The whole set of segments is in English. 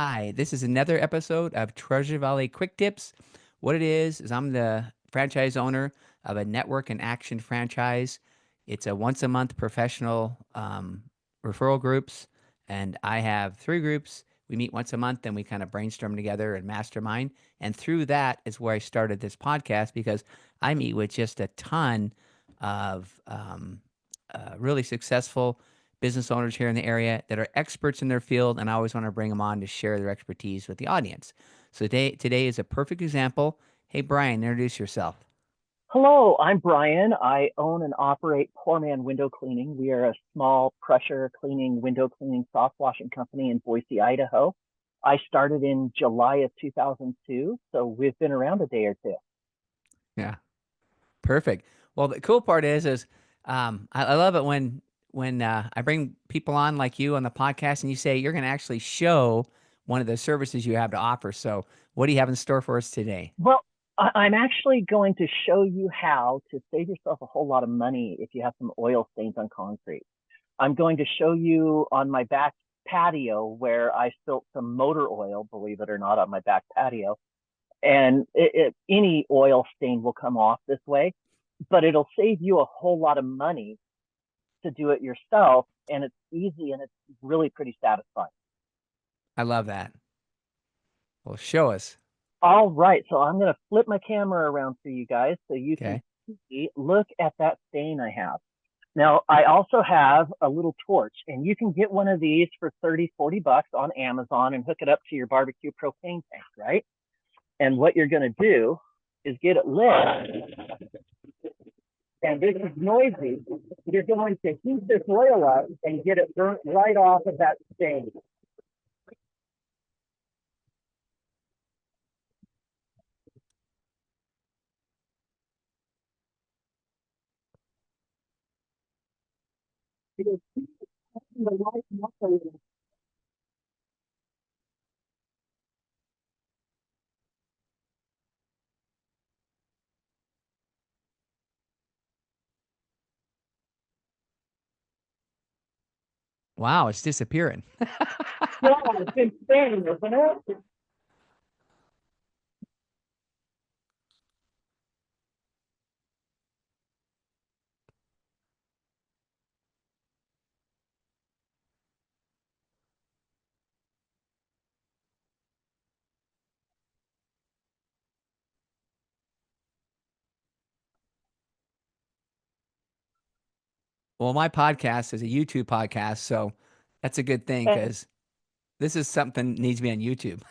Hi, this is another episode of Treasure Valley Quick Tips. What it is I'm the franchise owner of a network and action franchise. It's a once a month professional referral groups, and I have three groups. We meet once a month and we kind of brainstorm together and mastermind. And through that is where I started this podcast because I meet with just a ton of really successful business owners here in the area that are experts in their field, and I always want to bring them on to share their expertise with the audience. So today is a perfect example. Hey, Brian, introduce yourself. Hello, I'm Brian. I own and operate Poor Man Window Cleaning. We are a small pressure cleaning, window cleaning, soft washing company in Boise, Idaho. I started in July of 2002, so we've been around a day or two. Yeah, perfect. Well, the cool part is I love it when I bring people on like you on the podcast, and you say you're going to actually show one of the services you have to offer. So, what do you have in store for us today? Well, I'm actually going to show you how to save yourself a whole lot of money if you have some oil stains on concrete. I'm going to show you on my back patio where I spilt some motor oil, believe it or not, on my back patio. And any oil stain will come off this way, but it'll save you a whole lot of money to do it yourself. And it's easy and it's really pretty satisfying. I love that. Well, show us. All right. So I'm going to flip my camera around for you guys so you can Okay. see, look at that stain I have. Now, I also have a little torch, and you can get one of these for 30, 40 bucks on Amazon and hook it up to your barbecue propane tank, right? And what you're going to do is get it lit. And this is noisy. You're going to heat this oil up and get it burnt right off of that stain. Wow, it's disappearing. Yeah, it's insane, isn't it? Well, my podcast is a YouTube podcast, so that's a good thing And because this is something that needs to be on YouTube.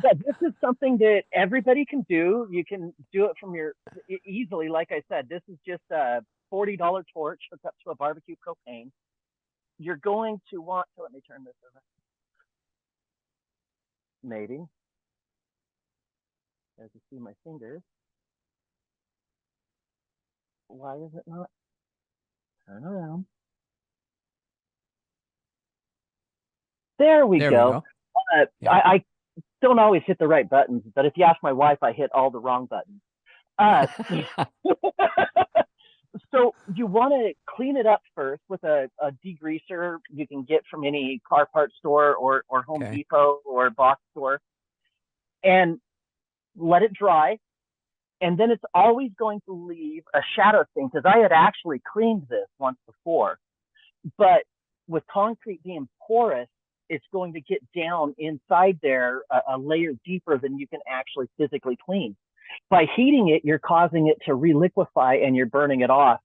yeah, this is something that everybody can do. You can do it from your easily. Like I said, this is just a $40 torch hooked up to a barbecue propane. You're going to want to let me turn this over. Maybe as you see my fingers. Why is it not turn around? There we There we go. go. Yeah. I don't always hit the right buttons, but if you ask my wife, I hit all the wrong buttons. Uh, so you want to clean it up first with a degreaser you can get from any car part store or Home Okay. Depot or box store, and let it dry. And then it's always going to leave a shadow stain because I had actually cleaned this once before, but with concrete being porous, it's going to get down inside there a layer deeper than you can actually physically clean. By heating it, you're causing it to reliquefy and you're burning it off.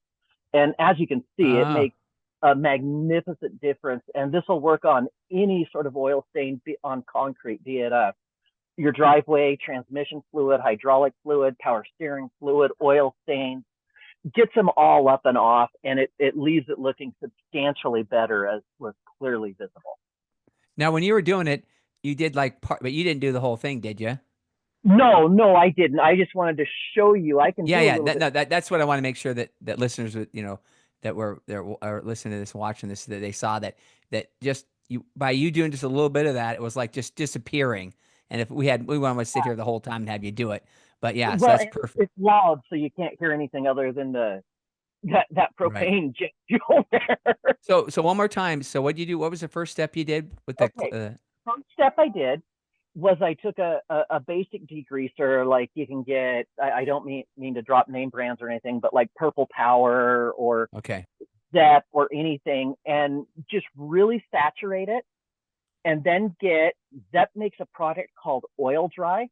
And as you can see, it Ah, makes a magnificent difference. And this will work on any sort of oil stain on concrete, be it your driveway, transmission fluid, hydraulic fluid, power steering fluid, oil stains. Gets them all up and off, and it leaves it looking substantially better as was clearly visible. now when you were doing it, you did like part, but you didn't do the whole thing, did you? No, no, I didn't. I just wanted to show you. I can Yeah, do a yeah. little That, bit. no, that's what I want to make sure that listeners, that were there are listening to this, watching this, that they saw that just you by you doing just a little bit of that, it was like just disappearing. And if we want to sit here the whole time and have you do it, but yeah, so Well, that's and perfect, it's loud, so you can't hear anything other than that right? propane jet fuel there. So one more time. So what did you do? What was the first step you did with the? Okay, first step I did was I took a basic degreaser, like you can get, I don't mean to drop name brands or anything, but like Purple Power or Okay. Zep or anything, and just really saturate it. And then Zep makes a product called Oil Dry,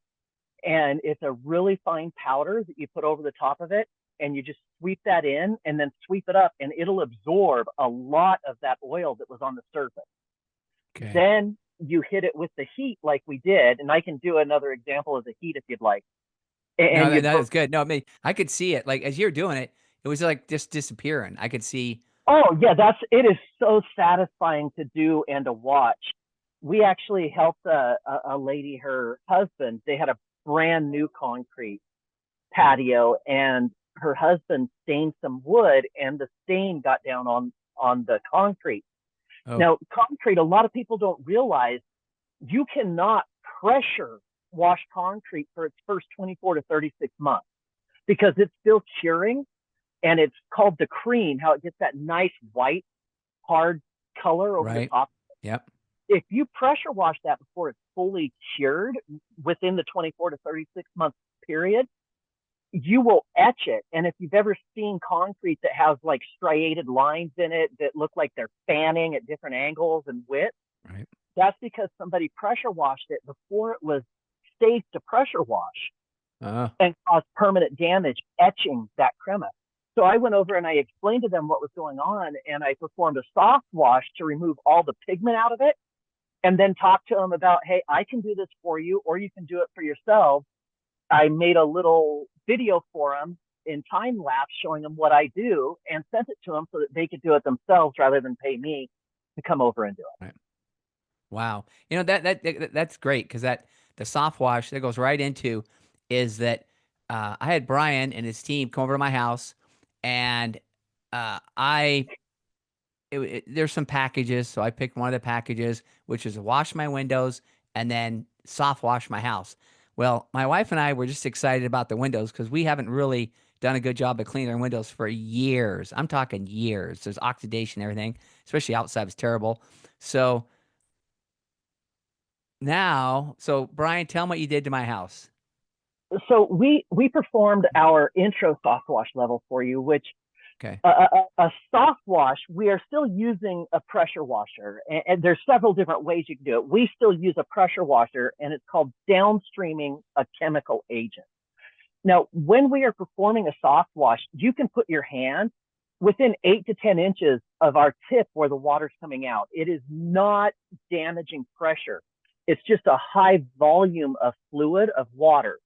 and it's a really fine powder that you put over the top of it, and you just sweep that in and then sweep it up, and it'll absorb a lot of that oil that was on the surface. Okay. Then you hit it with the heat like we did, and I can do another example of the heat if you'd like. No, And you that burn. is good. No, I mean, I could see it. Like as you're doing it, it was like just disappearing. I could see. Oh yeah, it is so satisfying to do and to watch. We actually helped a lady, her husband. They had a brand new concrete patio, and her husband stained some wood, and the stain got down on the concrete. Oh, Now, concrete, a lot of people don't realize you cannot pressure wash concrete for its first 24 to 36 months because it's still curing, and it's called the cream, how it gets that nice white hard color over the right. top. Yep. If you pressure wash that before it's fully cured within the 24 to 36 month period, you will etch it. And if you've ever seen concrete that has like striated lines in it that look like they're fanning at different angles and width, Right. that's because somebody pressure washed it before it was safe to pressure wash Uh, and caused permanent damage, etching that crema. So I went over and I explained to them what was going on, and I performed a soft wash to remove all the pigment out of it, and then talked to them about, hey, I can do this for you, or you can do it for yourself. I made a little video for them in time lapse showing them what I do and sent it to them so that they could do it themselves rather than pay me to come over and do it. right. Wow. You know that's great because that the soft wash that goes right into is that I had Brian and his team come over to my house and I there's some packages, so I picked one of the packages, which is wash my windows and then soft wash my house. Well, my wife and I were just excited about the windows because we haven't really done a good job of cleaning our windows for years. I'm talking years. There's oxidation and everything, especially outside was terrible. So now, so Brian, tell me what you did to my house. So we performed our intro soft wash level for you, which Okay. a soft wash, we are still using a pressure washer, and there's several different ways you can do it. We still use a pressure washer, and it's called downstreaming a chemical agent. Now, when we are performing a soft wash, you can put your hand within 8 to 10 inches of our tip where the water's coming out. It is not damaging pressure. It's just a high volume of fluid of water.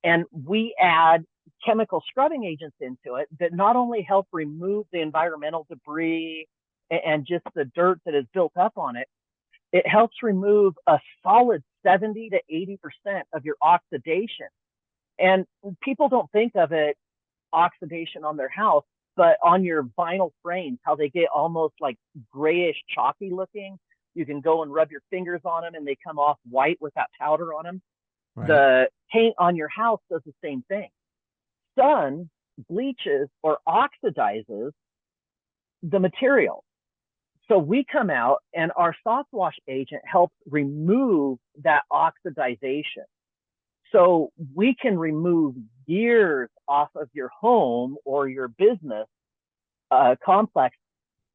And we add chemical scrubbing agents into it that not only help remove the environmental debris and just the dirt that is built up on it, it helps remove a solid 70 to 80% of your oxidation. And people don't think of it oxidation on their house, but on your vinyl frames, how they get almost like grayish, chalky looking. You can go and rub your fingers on them and they come off white with that powder on them. Right. The paint on your house does the same thing. Sun bleaches or oxidizes the material. So we come out and our soft wash agent helps remove that oxidization. So we can remove years off of your home or your business complex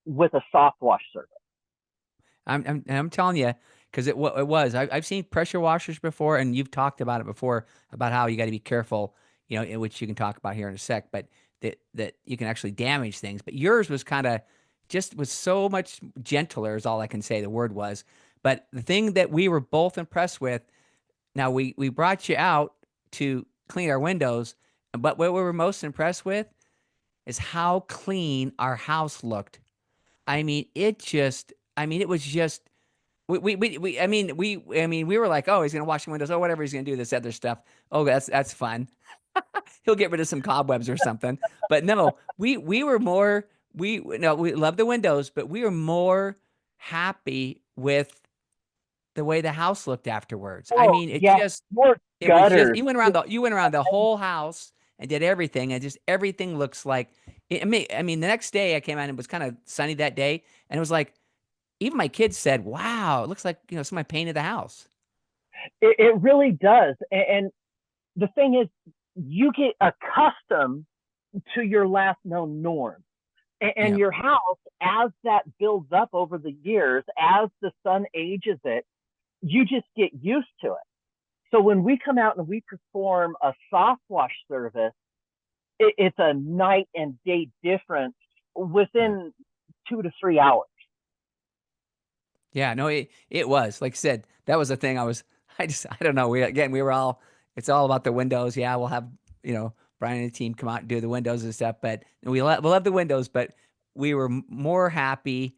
with a soft wash service. I'm telling you, because it was. I've seen pressure washers before, and you've talked about it before about how you got to be careful, you know, in which you can talk about here in a sec, but that you can actually damage things. But yours was kind of just was so much gentler, is all I can say. The word was. But the thing that we were both impressed with. Now we brought you out to clean our windows, but what we were most impressed with is how clean our house looked. I mean, I mean, it was just, I mean, we were like, oh, he's gonna wash the windows, oh, whatever, he's gonna do this other stuff. Oh, that's fun. He'll get rid of some cobwebs or something. But no, we were more, we no, we love the windows, but we were more happy with the way the house looked afterwards. I Oh, mean, yeah, more it was just gutters. you went around the whole house and did everything, and just everything looks like. I mean, the next day I came out and it was kind of sunny that day, and it was like even my kids said, "Wow, it looks like somebody painted the house." It really does. And the thing is, you get accustomed to your last known norm. And Yeah. your house, as that builds up over the years, as the sun ages it, you just get used to it. So when we come out and we perform a soft wash service, it's a night and day difference Right. within 2 to 3 hours. Yeah, no, it was. Like I said, that was the thing I don't know. We were all it's all about the windows. Yeah, we'll have, Brian and the team come out and do the windows and stuff, but we'll have the windows, but we were more happy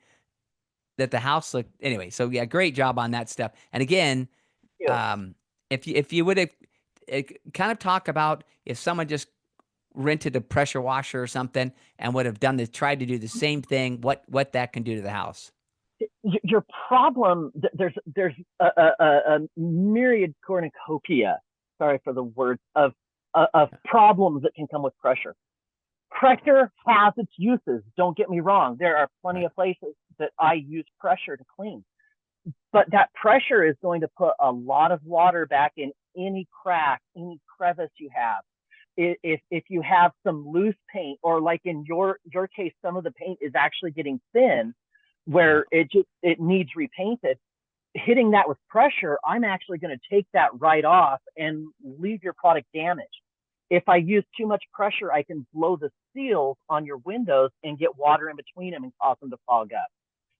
that the house looked anyway. So yeah, great job on that stuff. And again, You. um if you would have kind of talk about if someone just rented a pressure washer or something and would have tried to do the same thing, what that can do to the house. Your problem, there's a myriad cornucopia, sorry for the words, of problems that can come with pressure. Pressure has its uses. Don't get me wrong. There are plenty Right. of places that I use pressure to clean, but that pressure is going to put a lot of water back in any crack, any crevice you have. If you have some loose paint, or like in your case, some of the paint is actually getting thin, Yeah. where it needs repainted. Hitting that with pressure, I'm actually going to take that right off and leave your product damaged. If I use too much pressure, I can blow the seals on your windows and get water in between them and cause them to fog up.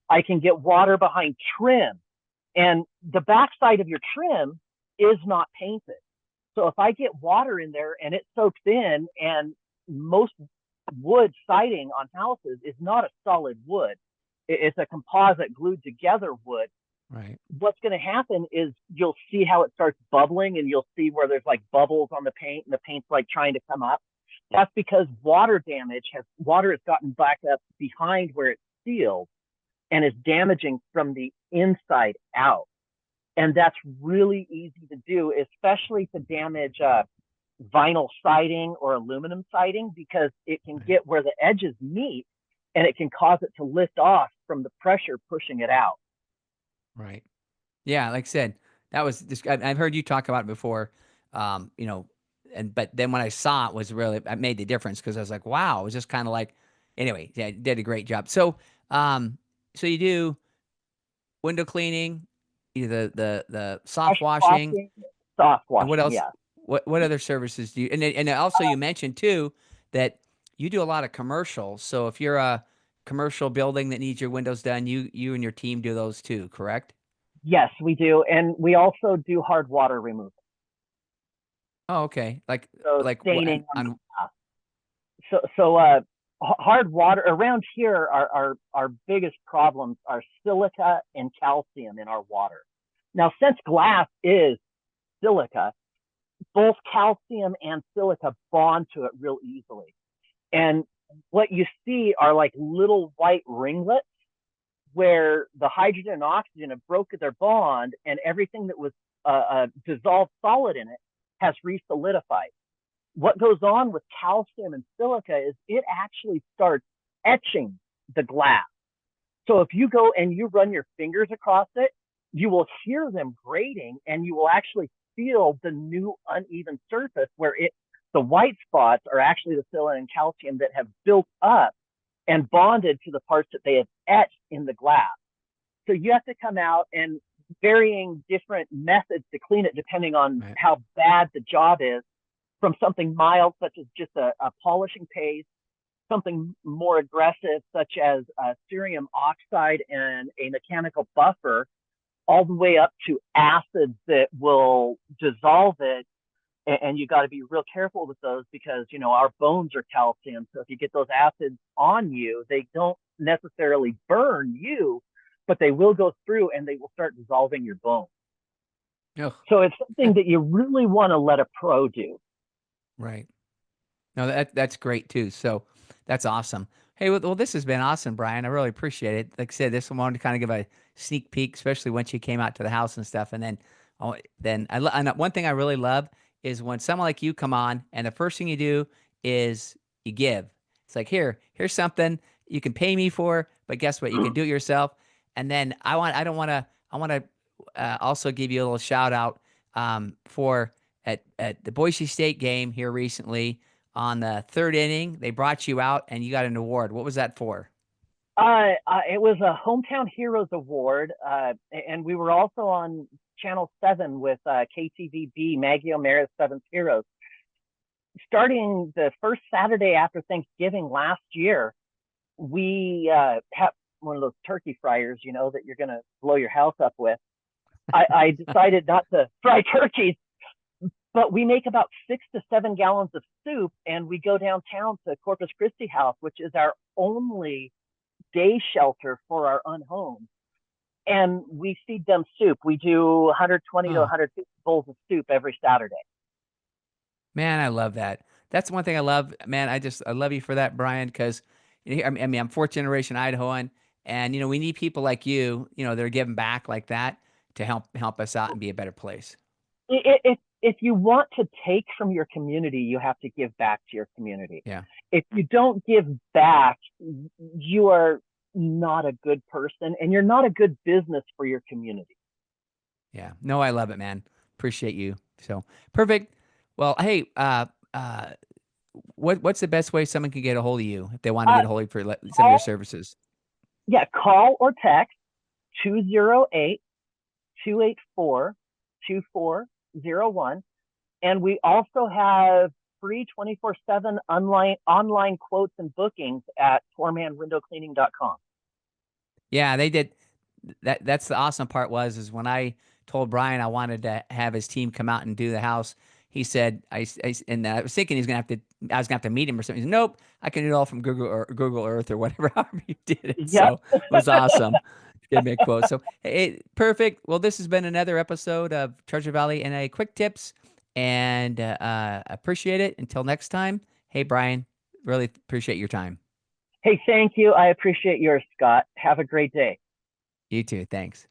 I can get water behind trim, and the backside of your trim is not painted. So if I get water in there and it soaks in, and most wood siding on houses is not a solid wood, it's a composite glued together wood. Right. What's going to happen is you'll see how it starts bubbling, and you'll see where there's like bubbles on the paint and the paint's like trying to come up. That's because water has gotten back up behind where it's sealed and is damaging from the inside out. And that's really easy to do, especially to damage vinyl siding or aluminum siding, because it can Right. get where the edges meet and it can cause it to lift off from the pressure pushing it out. Right. Yeah, like I said, that was just I've heard you talk about it before. Um, you know, and but then when I saw it was really it made the difference because I was like, wow, it was just kind of like anyway, yeah, you did a great job. Um so you do window cleaning, you do the soft Pressure washing, washing, soft and what washing, else? yeah. What other services do you? And also you mentioned too that you do a lot of commercials. So if you're a commercial building that needs your windows done, you and your team do those too, correct? Yes, we do. And we also do hard water removal. Oh, okay. So Like what staining on the on glass. Hard water around here, our biggest problems are silica and calcium in our water. Now, since glass is silica, both calcium and silica bond to it real easily. And what you see are like little white ringlets where the hydrogen and oxygen have broken their bond, and everything that was dissolved solid in it has resolidified. What goes on with calcium and silica is it actually starts etching the glass. So if you go and you run your fingers across it, you will hear them grating, and you will actually feel the new uneven surface where the white spots are actually the silica and calcium that have built up and bonded to the parts that they have etched in the glass. So you have to come out and varying different methods to clean it depending on right, how bad the job is, from something mild such as just a polishing paste, something more aggressive such as cerium oxide and a mechanical buffer, all the way up to acids that will dissolve it. And you got to be real careful with those, because our bones are calcium. So if you get those acids on you, they don't necessarily burn you, but they will go through and they will start dissolving your bone. oh, So it's something that you really want to let a pro do. right. No, that's great too. So that's awesome. Hey, well, this has been awesome, Brian. I really appreciate it. Like I said, this one wanted to kind of give a sneak peek, especially once you came out to the house and stuff. And then, and one thing I really love is when someone like you come on, and the first thing you do is you give. It's like here's something you can pay me for, but guess what? You can do it yourself. And then I want to also give you a little shout out. for at the Boise State game here recently on the third inning. They brought you out and you got an award. What was that for? It was a Hometown Heroes Award, and we were also on Channel 7 with KTVB, Maggie O'Mara's Seventh Heroes. Starting the first Saturday after Thanksgiving last year, we had one of those turkey fryers, that you're going to blow your house up with. I decided not to fry turkeys, but we make about 6 to 7 gallons of soup, and we go downtown to Corpus Christi House, which is our only day shelter for our unhomed. And we feed them soup. We do 120 to Oh, 150 bowls of soup every Saturday. man, I love that. That's one thing I love, man. I love you for that, Brian, because I mean, I'm fourth generation Idahoan, and we need people like you, that are giving back like that to help us out and be a better place. If you want to take from your community, you have to give back to your community. Yeah. If you don't give back, you are not a good person, and you're not a good business for your community. Yeah. No, I love it, man. Appreciate you. So perfect. Well, hey, what's the best way someone can get a hold of you if they want to Uh, get a hold of you for some of your call, services? yeah, call or text 208-284-2401. And we also have free 24/7 online quotes and bookings at poormanwindowcleaning.com. Yeah, they did. That's the awesome part was is when I told Brian I wanted to have his team come out and do the house. He said, and I was thinking I was gonna have to meet him or something. He said, nope, I can do it all from Google Earth or whatever, however you did it. Yep. So it was awesome. Give me a quote. So, hey, perfect. Well, this has been another episode of Treasure Valley NIA Quick Tips, and appreciate it. Until next time, hey, Brian, really appreciate your time. Hey, thank you. I appreciate yours, Scott. Have a great day. You too. Thanks.